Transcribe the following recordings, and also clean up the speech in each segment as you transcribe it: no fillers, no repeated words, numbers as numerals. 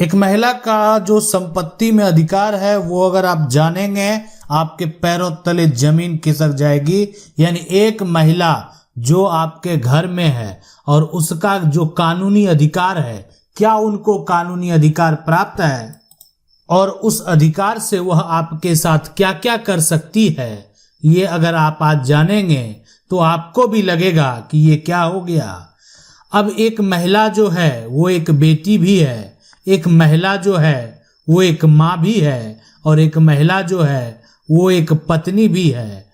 एक महिला का जो संपत्ति में अधिकार है वो अगर आप जानेंगे आपके पैरों तले जमीन खिसक जाएगी। यानी एक महिला जो आपके घर में है और उसका जो कानूनी अधिकार है, क्या उनको कानूनी अधिकार प्राप्त है और उस अधिकार से वह आपके साथ क्या क्या कर सकती है, ये अगर आप आज जानेंगे तो आपको भी लगेगा कि ये क्या हो गया। अब एक महिला जो है वो एक बेटी भी है, एक महिला जो है वो एक माँ भी है और एक महिला जो है वो एक पत्नी भी है।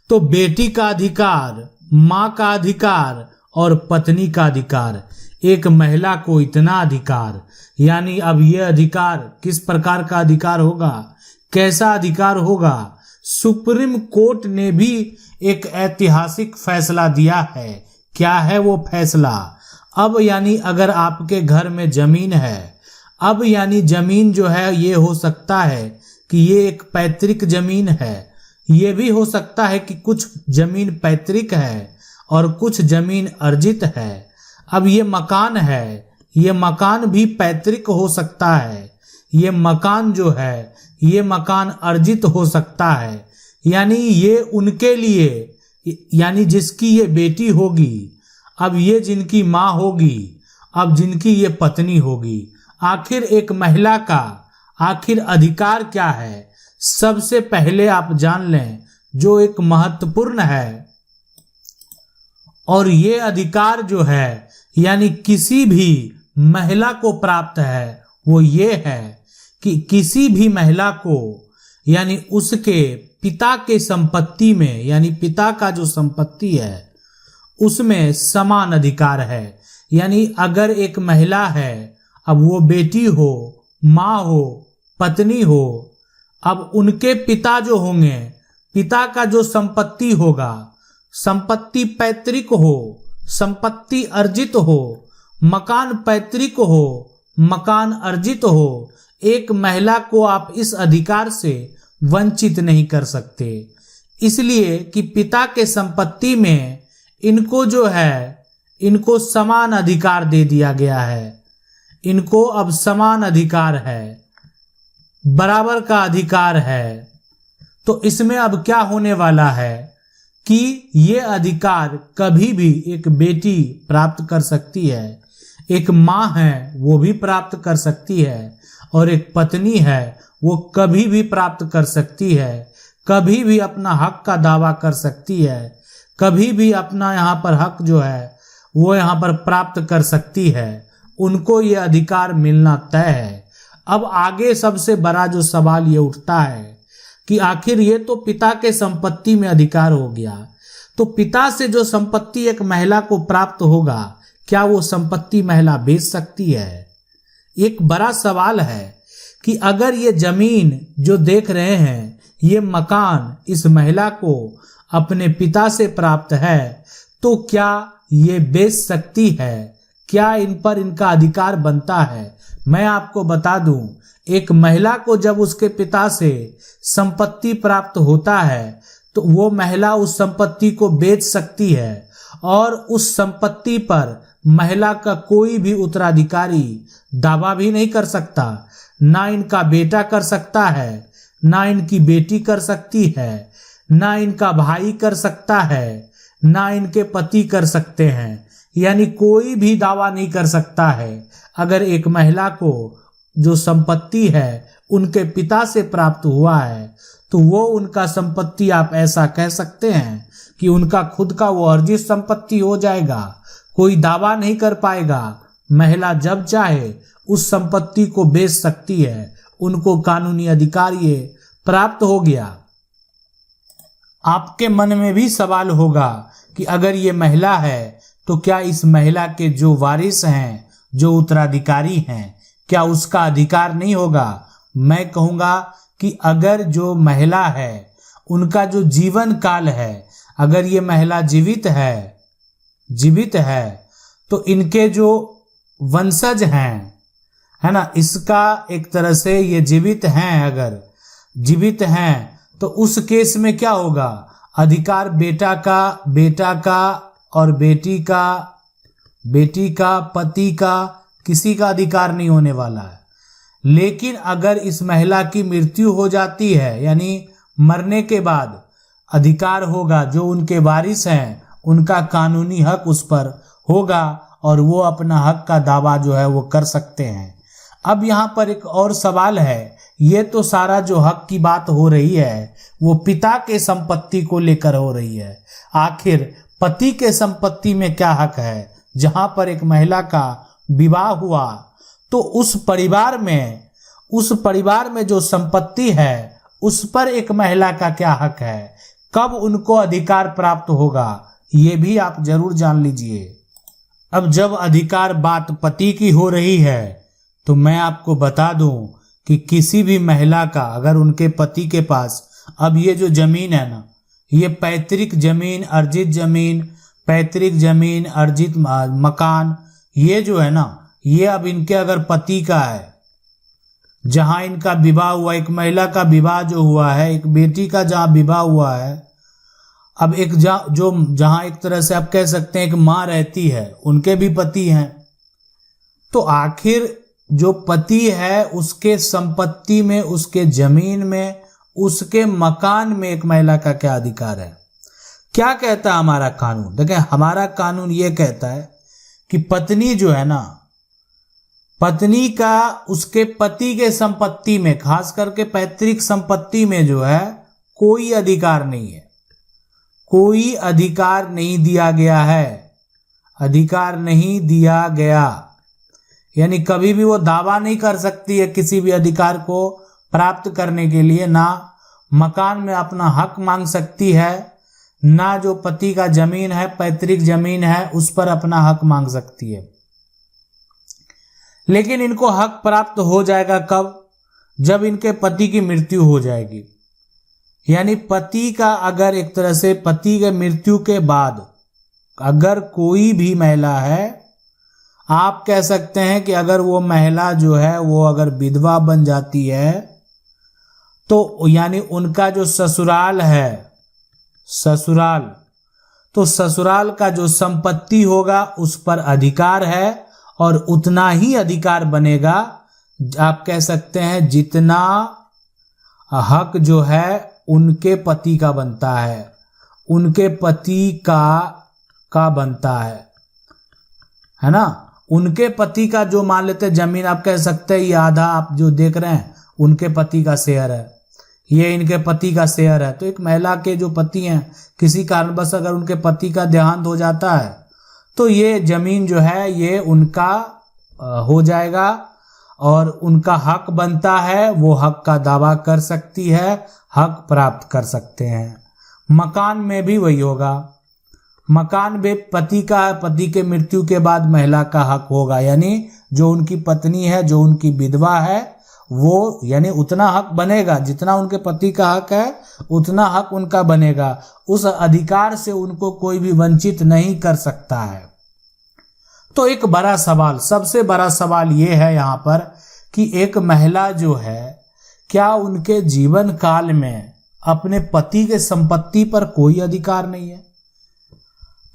तो बेटी का अधिकार, माँ का अधिकार और पत्नी का अधिकार, एक महिला को इतना अधिकार, यानी अब ये अधिकार किस प्रकार का अधिकार होगा, कैसा अधिकार होगा। सुप्रीम कोर्ट ने भी एक ऐतिहासिक फैसला दिया है। क्या है वो फैसला? अब यानी अगर आपके घर में जमीन है, अब यानी जमीन जो है ये हो सकता है कि ये एक पैतृक जमीन है, ये भी हो सकता है कि कुछ जमीन पैतृक है और कुछ जमीन अर्जित है। अब ये मकान है, ये मकान भी पैतृक हो सकता है, ये मकान जो है ये मकान अर्जित हो सकता है। यानी ये उनके लिए, यानी जिसकी ये बेटी होगी, अब ये जिनकी माँ होगी, अब जिनकी ये पत्नी होगी। आखिर एक महिला का आखिर अधिकार क्या है? सबसे पहले आप जान लें जो एक महत्वपूर्ण है, और ये अधिकार जो है यानी किसी भी महिला को प्राप्त है, वो ये है कि किसी भी महिला को यानी उसके पिता के संपत्ति में, यानी पिता का जो संपत्ति है उसमें समान अधिकार है। यानी अगर एक महिला है, अब वो बेटी हो, माँ हो, पत्नी हो, अब उनके पिता जो होंगे, पिता का जो संपत्ति होगा, संपत्ति पैतृक हो, संपत्ति अर्जित हो, मकान पैतृक हो, मकान अर्जित हो, एक महिला को आप इस अधिकार से वंचित नहीं कर सकते। इसलिए कि पिता के संपत्ति में इनको जो है, इनको समान अधिकार दे दिया गया है। इनको अब समान अधिकार है, बराबर का अधिकार है। तो इसमें अब क्या होने वाला है कि ये अधिकार कभी भी एक बेटी प्राप्त कर सकती है, एक माँ है वो भी प्राप्त कर सकती है, और एक पत्नी है वो कभी भी प्राप्त कर सकती है, कभी भी अपना हक का दावा कर सकती है, कभी भी अपना यहाँ पर हक जो है वो यहाँ पर प्राप्त कर सकती है। उनको ये अधिकार मिलना तय है। अब आगे सबसे बड़ा जो सवाल ये उठता है कि आखिर ये तो पिता के संपत्ति में अधिकार हो गया, तो पिता से जो संपत्ति एक महिला को प्राप्त होगा, क्या वो संपत्ति महिला बेच सकती है? एक बड़ा सवाल है कि अगर ये जमीन जो देख रहे हैं, ये मकान इस महिला को अपने पिता से प्राप्त है, तो क्या ये बेच सकती है? क्या इन पर इनका अधिकार बनता है? मैं आपको बता दूं, एक महिला को जब उसके पिता से संपत्ति प्राप्त होता है तो वो महिला उस संपत्ति को बेच सकती है और उस संपत्ति पर महिला का कोई भी उत्तराधिकारी दावा भी नहीं कर सकता। ना इनका बेटा कर सकता है, ना इनकी बेटी कर सकती है, ना इनका भाई कर सकता है, ना इनके पति कर सकते हैं। यानी कोई भी दावा नहीं कर सकता है। अगर एक महिला को जो संपत्ति है उनके पिता से प्राप्त हुआ है तो वो उनका संपत्ति आप ऐसा कह सकते हैं कि उनका खुद का वो अर्जित संपत्ति हो जाएगा, कोई दावा नहीं कर पाएगा। महिला जब चाहे उस संपत्ति को बेच सकती है, उनको कानूनी अधिकार ये प्राप्त हो गया। आपके मन में भी सवाल होगा कि अगर ये महिला है तो क्या इस महिला के जो वारिस हैं, जो उत्तराधिकारी हैं, क्या उसका अधिकार नहीं होगा? मैं कहूँगा कि अगर जो महिला है उनका जो जीवन काल है, अगर ये महिला जीवित है तो इनके जो वंशज हैं, है ना, इसका एक तरह से ये जीवित हैं, अगर जीवित हैं तो उस केस में क्या होगा? अधिकार बेटा का और बेटी का, पति का, किसी का अधिकार नहीं होने वाला है। लेकिन अगर इस महिला की मृत्यु हो जाती है, यानी मरने के बाद अधिकार होगा, जो उनके वारिस हैं उनका कानूनी हक उस पर होगा और वो अपना हक का दावा जो है वो कर सकते हैं। अब यहाँ पर एक और सवाल है, ये तो सारा जो हक की बात हो रही है वो पिता के संपत्ति को लेकर हो रही है, आखिर पति के संपत्ति में क्या हक है? जहां पर एक महिला का विवाह हुआ तो उस परिवार में जो संपत्ति है उस पर एक महिला का क्या हक है, कब उनको अधिकार प्राप्त होगा, ये भी आप जरूर जान लीजिए। अब जब अधिकार बात पति की हो रही है तो मैं आपको बता दूं कि किसी भी महिला का अगर उनके पति के पास अब ये जो जमीन है ना, ये पैतृक जमीन, अर्जित मकान, ये जो है ना, ये अब इनके अगर पति का है, जहां इनका विवाह हुआ, एक महिला का विवाह जो हुआ है, एक बेटी का जहां विवाह हुआ है, अब एक जहां एक तरह से आप कह सकते हैं एक माँ रहती है, उनके भी पति हैं, तो आखिर जो पति है उसके संपत्ति में, उसके जमीन में, उसके मकान में एक महिला का क्या अधिकार है? क्या कहता है हमारा कानून? देखें, हमारा कानून ये कहता है कि पत्नी जो है ना, पत्नी का उसके पति के संपत्ति में, खास करके पैतृक संपत्ति में जो है कोई अधिकार नहीं है, कोई अधिकार नहीं दिया गया है, अधिकार नहीं दिया गया, यानी कभी भी वो दावा नहीं कर सकती है किसी भी अधिकार को प्राप्त करने के लिए, ना मकान में अपना हक मांग सकती है, ना जो पति का जमीन है, पैतृक जमीन है, उस पर अपना हक मांग सकती है। लेकिन इनको हक प्राप्त हो जाएगा कब? जब इनके पति की मृत्यु हो जाएगी, यानी पति का अगर एक तरह से पति के मृत्यु के बाद अगर कोई भी महिला है, आप कह सकते हैं कि अगर वो महिला जो है वो अगर विधवा बन जाती है तो यानी उनका जो ससुराल है, तो ससुराल का जो संपत्ति होगा उस पर अधिकार है और उतना ही अधिकार बनेगा, आप कह सकते हैं जितना हक जो है उनके पति का बनता है, उनके पति का बनता है ना। उनके पति का जो मान लेते जमीन, आप कह सकते हैं ये आधा आप जो देख रहे हैं उनके पति का शेयर है, ये इनके पति का शेयर है। तो एक महिला के जो पति हैं, किसी कारणवश अगर उनके पति का देहांत हो जाता है तो ये जमीन जो है ये उनका हो जाएगा और उनका हक बनता है, वो हक का दावा कर सकती है, हक प्राप्त कर सकते हैं। मकान में भी वही होगा, मकान भी पति का, पति के मृत्यु के बाद महिला का हक होगा, यानी जो उनकी पत्नी है, जो उनकी विधवा है, वो यानी उतना हक बनेगा जितना उनके पति का हक है, उतना हक उनका बनेगा, उस अधिकार से उनको कोई भी वंचित नहीं कर सकता है। तो एक बड़ा सवाल, सबसे बड़ा सवाल ये है यहाँ पर कि एक महिला जो है, क्या उनके जीवन काल में अपने पति के संपत्ति पर कोई अधिकार नहीं है?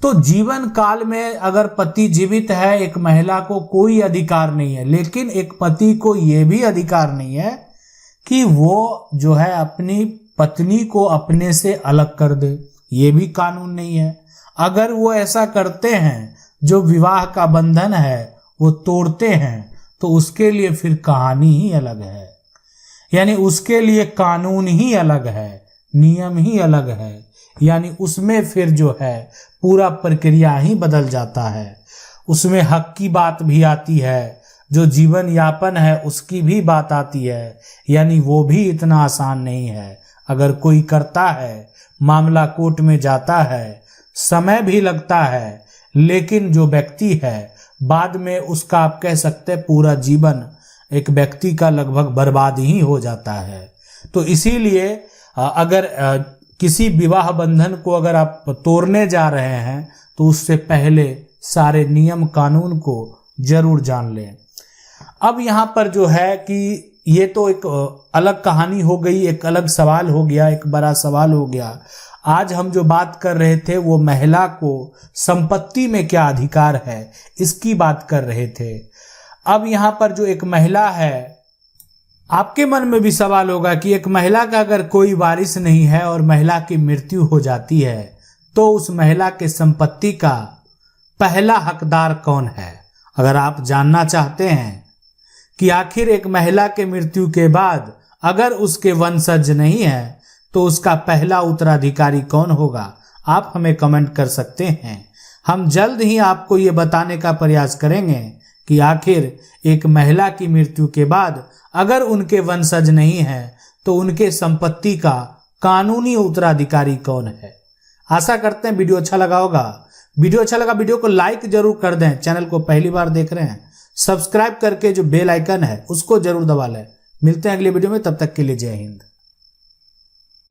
तो जीवन काल में अगर पति जीवित है, एक महिला को कोई अधिकार नहीं है, लेकिन एक पति को यह भी अधिकार नहीं है कि वो जो है अपनी पत्नी को अपने से अलग कर दे, ये भी कानून नहीं है। अगर वो ऐसा करते हैं, जो विवाह का बंधन है वो तोड़ते हैं, तो उसके लिए फिर कहानी ही अलग है, यानी उसके लिए कानून ही अलग है, नियम ही अलग है, यानी उसमें फिर जो है पूरा प्रक्रिया ही बदल जाता है। उसमें हक की बात भी आती है, जो जीवन यापन है उसकी भी बात आती है, यानी वो भी इतना आसान नहीं है। अगर कोई करता है, मामला कोर्ट में जाता है, समय भी लगता है, लेकिन जो व्यक्ति है बाद में उसका आप कह सकते हैं पूरा जीवन एक व्यक्ति का लगभग बर्बाद ही हो जाता है। तो इसीलिए अगर किसी विवाह बंधन को अगर आप तोड़ने जा रहे हैं तो उससे पहले सारे नियम कानून को जरूर जान लें। अब यहाँ पर जो है कि ये तो एक अलग कहानी हो गई, एक अलग सवाल हो गया, एक बड़ा सवाल हो गया। आज हम जो बात कर रहे थे वो महिला को संपत्ति में क्या अधिकार है, इसकी बात कर रहे थे। अब यहाँ पर जो एक महिला है आपके मन में भी सवाल होगा कि एक महिला का अगर कोई वारिस नहीं है और महिला की मृत्यु हो जाती है तो उस महिला के संपत्ति का पहला हकदार कौन है। अगर आप जानना चाहते हैं कि आखिर एक महिला के मृत्यु के बाद अगर उसके वंशज नहीं है तो उसका पहला उत्तराधिकारी कौन होगा, आप हमें कमेंट कर सकते हैं। हम जल्द ही आपको ये बताने का प्रयास करेंगे कि आखिर एक महिला की मृत्यु के बाद अगर उनके वंशज नहीं है तो उनके संपत्ति का कानूनी उत्तराधिकारी कौन है। आशा करते हैं वीडियो अच्छा लगा होगा। वीडियो अच्छा लगा वीडियो को लाइक जरूर कर दें। चैनल को पहली बार देख रहे हैं सब्सक्राइब करके जो बेल आइकन है उसको जरूर दबा लें। मिलते हैं अगले वीडियो में, तब तक के लिए जय हिंद।